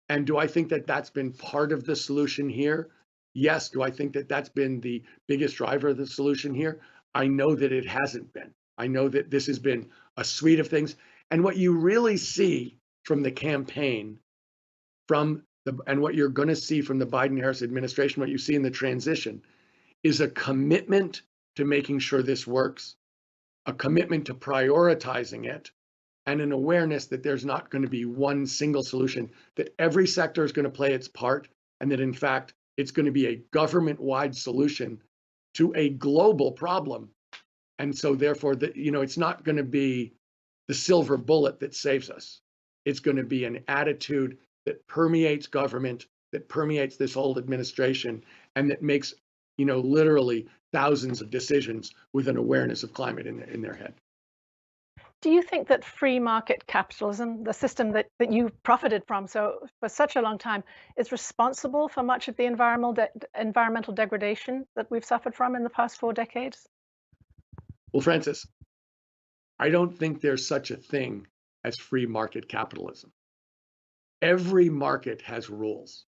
And do I think that that's been part of the solution here? Yes. Do I think that that's been the biggest driver of the solution here? I know that it hasn't been. I know that this has been a suite of things. And what you really see from the campaign, and what you're going to see from the Biden-Harris administration, what you see in the transition, is a commitment to making sure this works, a commitment to prioritizing it, and an awareness that there's not going to be one single solution, that every sector is going to play its part, and that in fact, it's going to be a government-wide solution to a global problem. And so therefore, it's not going to be the silver bullet that saves us. It's going to be an attitude that permeates government, that permeates this whole administration, and that makes, literally thousands of decisions with an awareness of climate in their head. Do you think that free market capitalism, the system that you profited from for such a long time, is responsible for much of the environmental degradation that we've suffered from in the past 4 decades? Well, Francis, I don't think there's such a thing as free market capitalism. Every market has rules.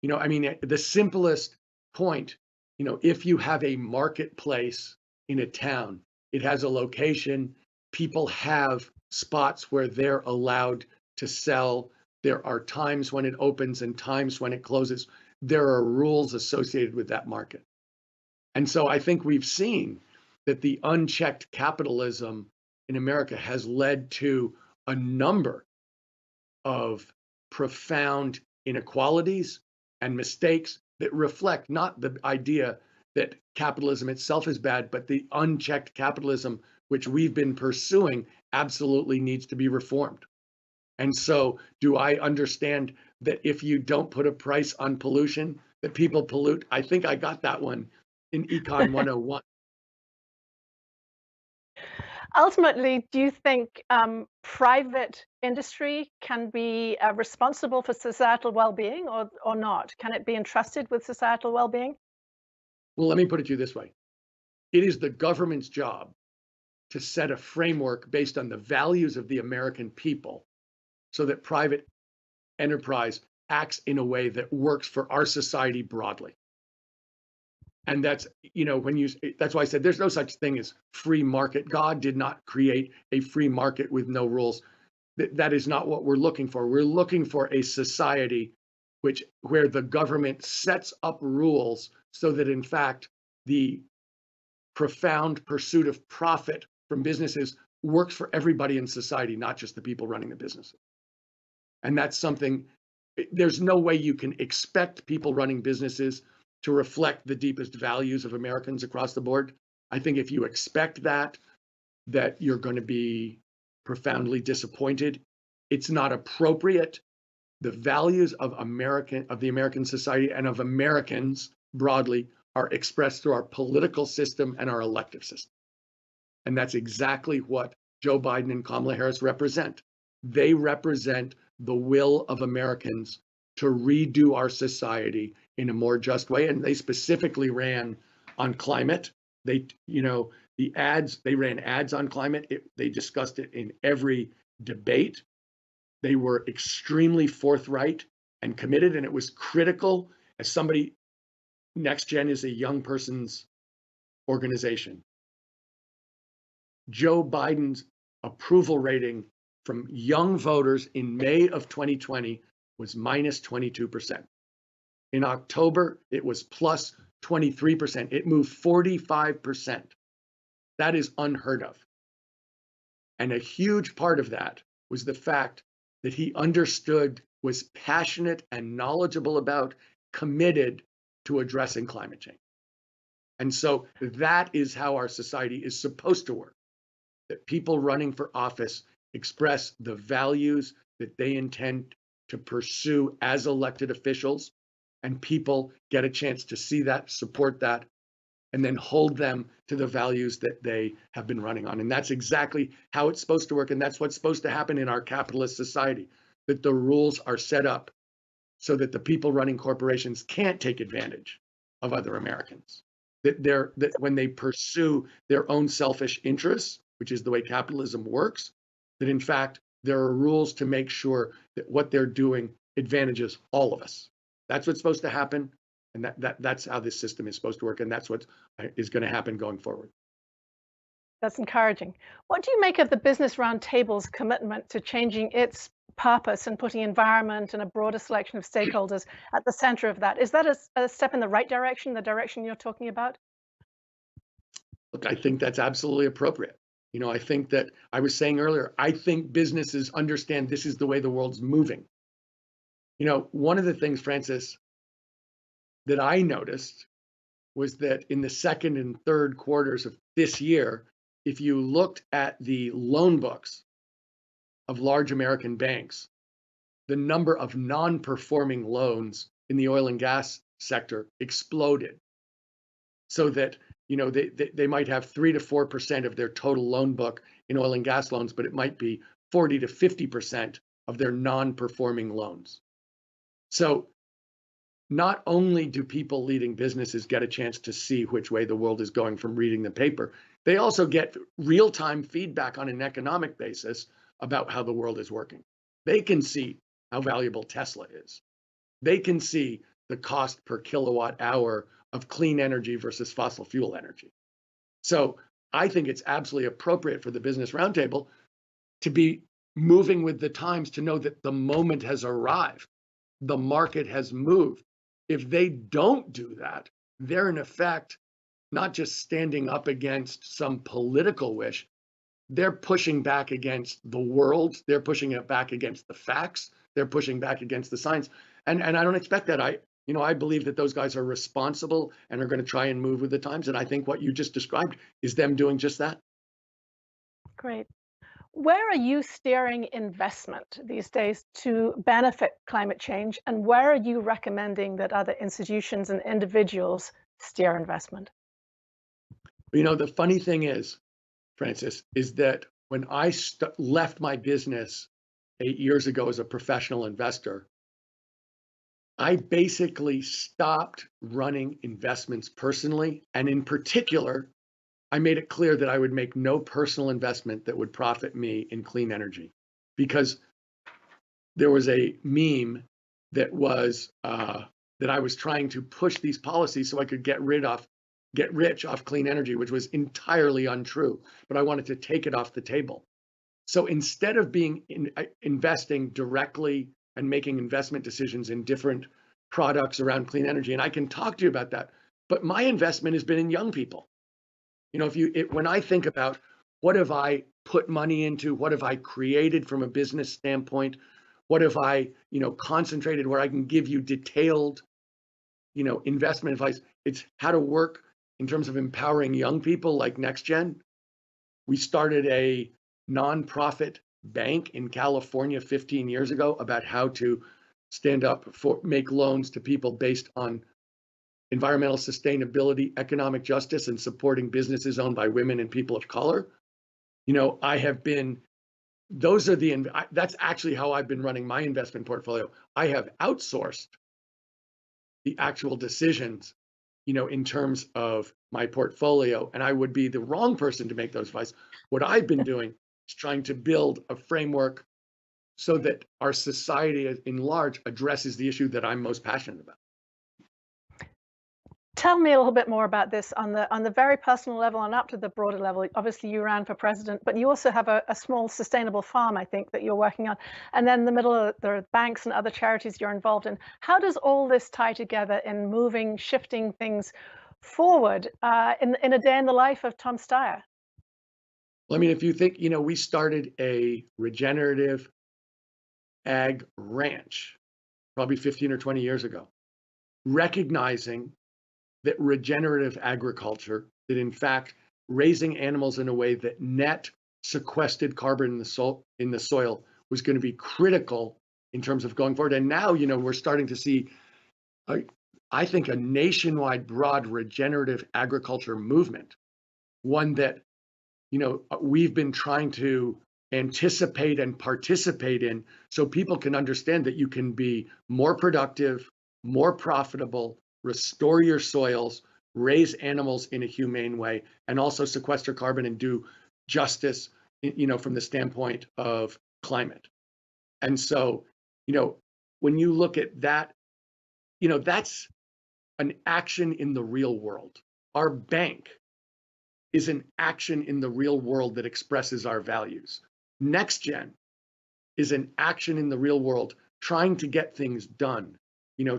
The simplest point, if you have a marketplace in a town, it has a location, people have spots where they're allowed to sell. There are times when it opens and times when it closes. There are rules associated with that market. And so I think we've seen that the unchecked capitalism in America has led to a number of profound inequalities and mistakes that reflect not the idea that capitalism itself is bad, but the unchecked capitalism, which we've been pursuing, absolutely needs to be reformed. And so do I understand that if you don't put a price on pollution, that people pollute? I think I got that one in Econ 101. Ultimately, do you think private industry can be responsible for societal well-being or not? Can it be entrusted with societal well-being? Well, let me put it to you this way. It is the government's job to set a framework based on the values of the American people so that private enterprise acts in a way that works for our society broadly. And that's, that's why I said there's no such thing as free market. God did not create a free market with no rules. That is not what we're looking for. We're looking for a society where the government sets up rules so that, in fact, the profound pursuit of profit from businesses works for everybody in society, not just the people running the businesses. And that's something, there's no way you can expect people running businesses to reflect the deepest values of Americans across the board. I think if you expect that you're going to be profoundly disappointed. It's not appropriate. The values of the American society and of Americans broadly are expressed through our political system and our elective system. And that's exactly what Joe Biden and Kamala Harris represent. They represent the will of Americans to redo our society in a more just way. And they specifically ran on climate. They ran ads on climate. They discussed it in every debate. They were extremely forthright and committed, and it was critical. As somebody, Next Gen is a young person's organization. Joe Biden's approval rating from young voters in May of 2020 was minus 22%. In October, it was plus 23%. It moved 45%. That is unheard of. And a huge part of that was the fact that he understood, was passionate and knowledgeable about, committed to addressing climate change. And so that is how our society is supposed to work. That people running for office express the values that they intend to pursue as elected officials, and people get a chance to see that, support that, and then hold them to the values that they have been running on. And that's exactly how it's supposed to work. And that's what's supposed to happen in our capitalist society, that the rules are set up so that the people running corporations can't take advantage of other Americans. That when they pursue their own selfish interests, which is the way capitalism works, that in fact, there are rules to make sure that what they're doing advantages all of us. That's what's supposed to happen. And that's how this system is supposed to work. And that's what is going to happen going forward. That's encouraging. What do you make of the Business Roundtable's commitment to changing its purpose and putting environment and a broader selection of stakeholders at the center of that? Is that a step in the right direction, the direction you're talking about? Look, I think that's absolutely appropriate. I think that I was saying earlier, I think businesses understand this is the way the world's moving. One of the things, Francis, that I noticed was that in the second and third quarters of this year, if you looked at the loan books of large American banks, the number of non-performing loans in the oil and gas sector exploded. So that, they might have 3 to 4% of their total loan book in oil and gas loans, but it might be 40 to 50% of their non-performing loans. So not only do people leading businesses get a chance to see which way the world is going from reading the paper, they also get real-time feedback on an economic basis about how the world is working. They can see how valuable Tesla is. They can see the cost per kilowatt hour of clean energy versus fossil fuel energy. So I think it's absolutely appropriate for the Business Roundtable to be moving with the times, to know that the moment has arrived. The market has moved. If they don't do that, they're in effect not just standing up against some political wish, they're pushing back against the world, they're pushing it back against the facts, they're pushing back against the science. And I don't expect that. I believe that those guys are responsible and are going to try and move with the times. And I think what you just described is them doing just that. Great. Where are you steering investment these days to benefit climate change? And where are you recommending that other institutions and individuals steer investment? The funny thing is, Francis, is that when I left my business 8 years ago as a professional investor, I basically stopped running investments personally. And in particular, I made it clear that I would make no personal investment that would profit me in clean energy, because there was a meme that was that I was trying to push these policies so I could get rich off clean energy, which was entirely untrue. But I wanted to take it off the table. So instead of investing directly and making investment decisions in different products around clean energy, and I can talk to you about that, but my investment has been in young people. When I think about what have I put money into, what have I created from a business standpoint, what have I, concentrated where I can give you detailed, investment advice, it's how to work in terms of empowering young people like NextGen. We started a nonprofit bank in California 15 years ago about how to make loans to people based on environmental sustainability, economic justice, and supporting businesses owned by women and people of color. That's actually how I've been running my investment portfolio. I have outsourced the actual decisions, in terms of my portfolio, and I would be the wrong person to make those advice. What I've been doing is trying to build a framework so that our society in large addresses the issue that I'm most passionate about. Tell me a little bit more about this on the very personal level and up to the broader level. Obviously, you ran for president, but you also have a small sustainable farm, I think, that you're working on. And then in the middle, there are banks and other charities you're involved in. How does all this tie together in shifting things forward in a day in the life of Tom Steyer? Well, if you think, we started a regenerative ag ranch probably 15 or 20 years ago, recognizing that regenerative agriculture, that in fact raising animals in a way that net sequestered carbon in the soil was going to be critical in terms of going forward. And now, we're starting to see, I think, a nationwide broad regenerative agriculture movement, one that, we've been trying to anticipate and participate in so people can understand that you can be more productive, more profitable, restore your soils, raise animals in a humane way, and also sequester carbon and do justice, from the standpoint of climate. And so, when you look at that, that's an action in the real world. Our bank is an action in the real world that expresses our values. NextGen is an action in the real world, trying to get things done.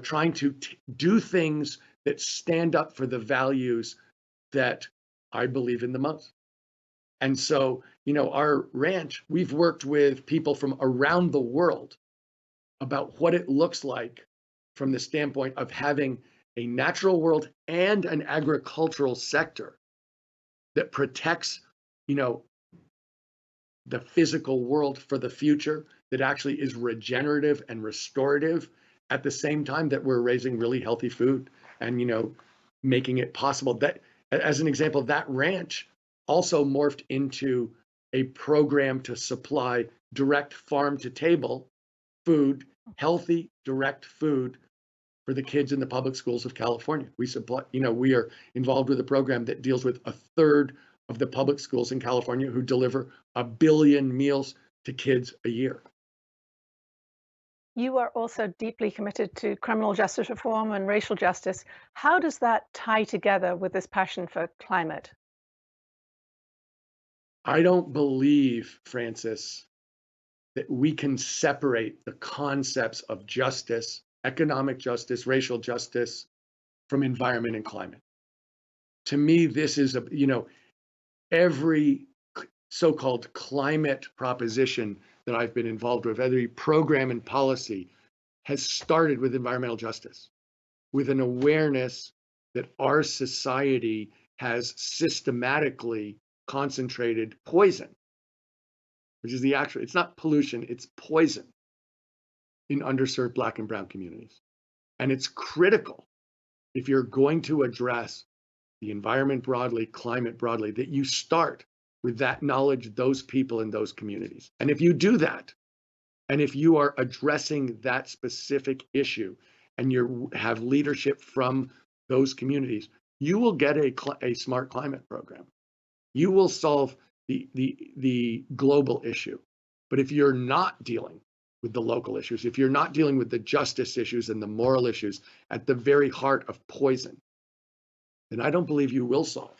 Trying to do things that stand up for the values that I believe in the most. And so, our ranch, we've worked with people from around the world about what it looks like from the standpoint of having a natural world and an agricultural sector that protects, the physical world for the future, that actually is regenerative and restorative, at the same time that we're raising really healthy food and, making it possible. That, as an example, that ranch also morphed into a program to supply direct farm to table food, healthy, direct food for the kids in the public schools of California. We supply, we are involved with a program that deals with a third of the public schools in California who deliver 1 billion meals to kids a year. You are also deeply committed to criminal justice reform and racial justice. How does that tie together with this passion for climate? I don't believe, Francis, that we can separate the concepts of justice, economic justice, racial justice, from environment and climate. To me, this is every so-called climate proposition that I've been involved with, every program and policy has started with environmental justice. with an awareness that our society has systematically concentrated poison, which is the actual, it's not pollution, it's poison in underserved Black and Brown communities. And it's critical, if you're going to address the environment broadly, climate broadly, that you start with that knowledge, those people in those communities. And if you do that, and if you are addressing that specific issue and you have leadership from those communities, you will get a smart climate program. You will solve the global issue. But if you're not dealing with the local issues, if you're not dealing with the justice issues and the moral issues at the very heart of poison, then I don't believe you will solve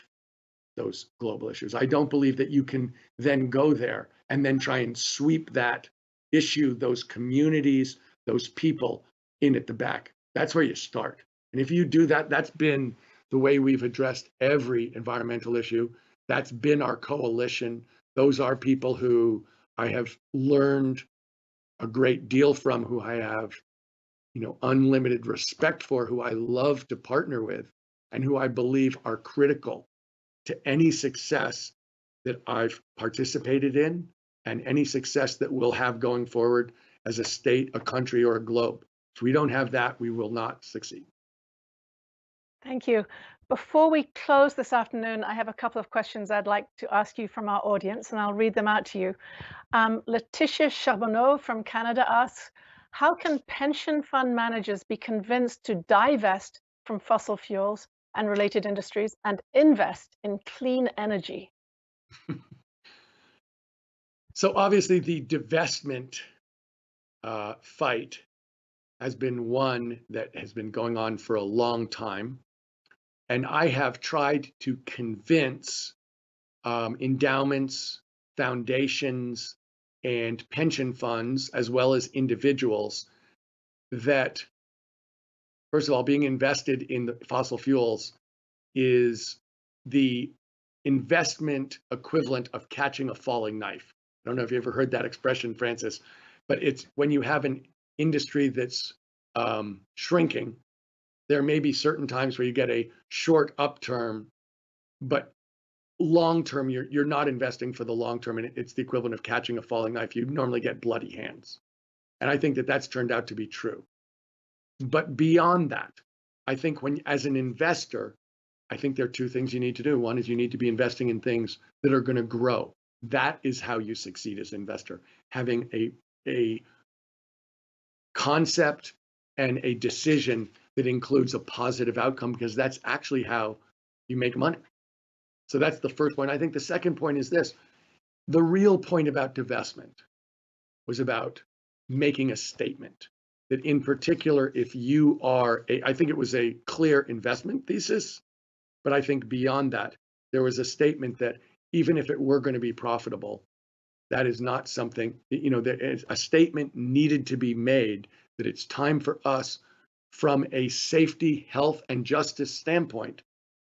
those global issues. I don't believe that you can then go there and then try and sweep that issue, those communities, those people in at the back. That's where you start. And if you do that, that's been the way we've addressed every environmental issue. That's been our coalition. Those are people who I have learned a great deal from, who I have, unlimited respect for, who I love to partner with, and who I believe are critical to any success that I've participated in and any success that we'll have going forward as a state, a country, or a globe. If we don't have that, we will not succeed. Thank you. Before we close this afternoon, I have a couple of questions I'd like to ask you from our audience, and I'll read them out to you. Letitia Charbonneau from Canada asks, how can pension fund managers be convinced to divest from fossil fuels and related industries and invest in clean energy? So obviously the divestment fight has been one that has been going on for a long time. And I have tried to convince endowments, foundations, and pension funds, as well as individuals, that, first of all, being invested in the fossil fuels is the investment equivalent of catching a falling knife. I don't know if you ever heard that expression, Francis, but it's when you have an industry that's shrinking, there may be certain times where you get a short upturn, but long term, you're not investing for the long term, and it's the equivalent of catching a falling knife. You normally get bloody hands. And I think that that's turned out to be true. But beyond that, I think as an investor, I think there are two things you need to do. One is you need to be investing in things that are going to grow. That is how you succeed as an investor, having a concept and a decision that includes a positive outcome, because that's actually how you make money. So that's the first point. I think the second point is this. The real point about divestment was about making a statement that, in particular, if you are I think it was a clear investment thesis, but I think beyond that, there was a statement that even if it were going to be profitable, that is not something, a statement needed to be made that it's time for us, from a safety, health, and justice standpoint,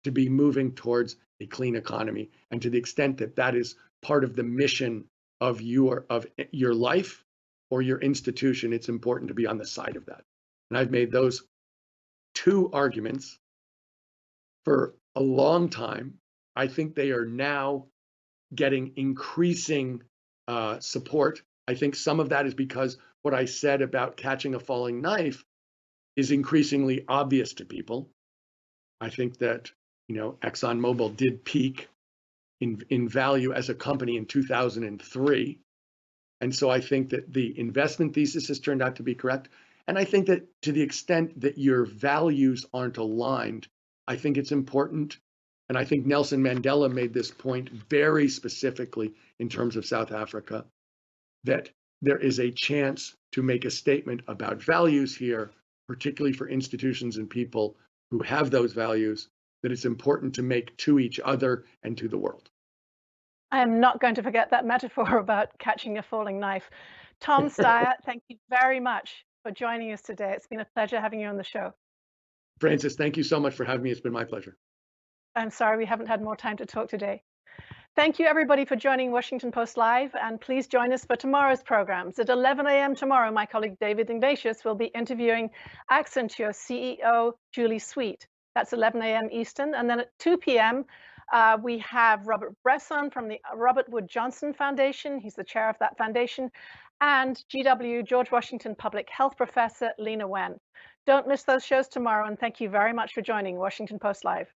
to be moving towards a clean economy. And to the extent that that is part of the mission of your life or your institution, it's important to be on the side of that. And I've made those two arguments for a long time. I think they are now getting increasing support. I think some of that is because what I said about catching a falling knife is increasingly obvious to people. I think that, ExxonMobil did peak in value as a company in 2003. And so I think that the investment thesis has turned out to be correct. And I think that to the extent that your values aren't aligned, I think it's important. And I think Nelson Mandela made this point very specifically in terms of South Africa, that there is a chance to make a statement about values here, particularly for institutions and people who have those values, that it's important to make to each other and to the world. I am not going to forget that metaphor about catching a falling knife. Tom Steyer, thank you very much for joining us today. It's been a pleasure having you on the show. Francis, thank you so much for having me. It's been my pleasure. I'm sorry we haven't had more time to talk today. Thank you, everybody, for joining Washington Post Live, and please join us for tomorrow's programs. At 11 a.m. tomorrow, my colleague David Ignatius will be interviewing Accenture CEO Julie Sweet. That's 11 a.m. Eastern. And then at 2 p.m., we have Robert Bresson from the Robert Wood Johnson Foundation. He's the chair of that foundation. And GW, George Washington Public Health Professor Lena Wen. Don't miss those shows tomorrow, and thank you very much for joining Washington Post Live.